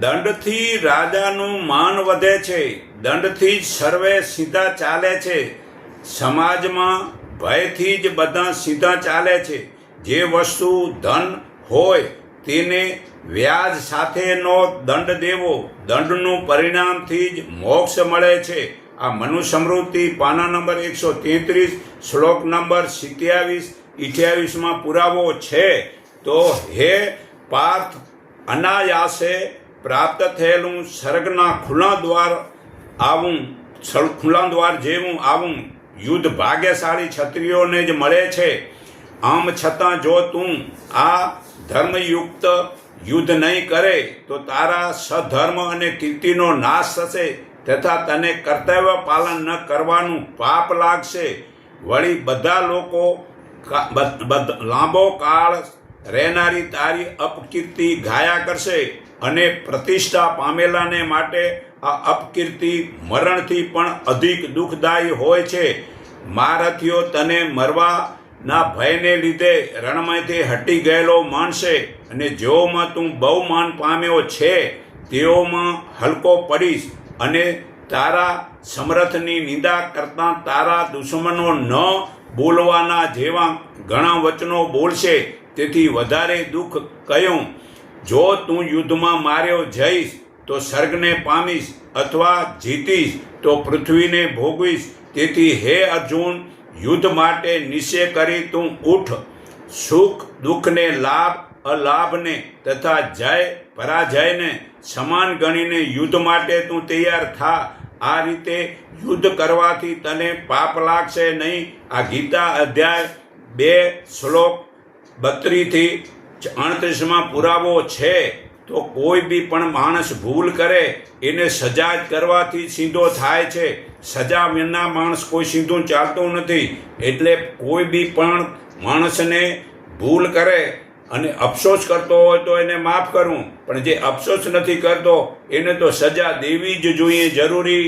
દંડથી રાજાનું માન વધે છે, દંડથી જ સર્વે સીધા ચાલે છે, સમાજમાં ભયથી જ બધા સીધા ચાલે છે. જે વસ્તુ ધન હોય તેને વ્યાજ સાથેનો દંડ દેવો, દંડનું પરિણામથી જ મોક્ષ મળે છે. આ મનુસ્મૃતિ પાના નંબર 133 શ્લોક નંબર 27-28 પુરાવો છે. તો હે પાર્થ, અનાયાસે પ્રાપ્ત થયેલું સ્વર્ગના ખુલ્લા દ્વાર જેવું આવું યુદ્ધ ભાગ્યશાળી ક્ષત્રિયોને જ મળે છે. આમ છતાં જો તું આ ધર્મયુક્ત યુદ્ધ નહીં કરે તો તારા સધર્મ અને કીર્તિનો નાશ થશે તથા તને કર્તવ્ય પાલન ન કરવાનું પાપ લાગશે. વળી બધા લોકો લાંબો કાળ રહેનારી તારી અપકીર્તિ ગાયા કરશે અને પ્રતિષ્ઠા પામેલાને માટે આ અપકીર્તિ મરણથી પણ અધિક દુઃખદાયી હોય છે. મહારથીઓ તને મરવાના ભયને લીધે રણમાંથી હટી ગયેલો માનશે અને જેઓમાં તું બહુ માન પામ્યો છે તેઓમાં હલકો પડીશ અને તારા સમર્થની નિંદા કરતા તારા દુશ્મનો ન બોલવાના જેવા ઘણા વચનો બોલશે. તેથી વધારે દુઃખ કયું, જો તું યુદ્ધમાં માર્યો જઈશ તો સ્વર્ગને પામીશ અથવા જીતીશ તો પૃથ્વીને ભોગવીશ. તેથી હે અર્જુન, યુદ્ધ માટે નિશ્ચય કરી તું ઉઠ. સુખ દુઃખને, લાભ અલાભને તથા જય પરાજયને સમાન ગણીને યુદ્ધ માટે તું તૈયાર થા. આ રીતે યુદ્ધ કરવાથી તને પાપ લાગશે નહીં. આ ગીતા અધ્યાય 2 શ્લોક 32-38 પુરાવો છે. તો કોઈ બી પણ માણસ ભૂલ કરે એને સજા જ કરવાથી સીધો થાય છે. સજા વિના માણસ કોઈ સીધું ચાલતું નથી. એટલે કોઈ બી પણ માણસને ભૂલ કરે અને અફસોસ કરતો હોય તો એને માફ કરવું, પણ જે અફસોસ નથી કરતો એને તો સજા દેવી જ જોઈએ, જરૂરી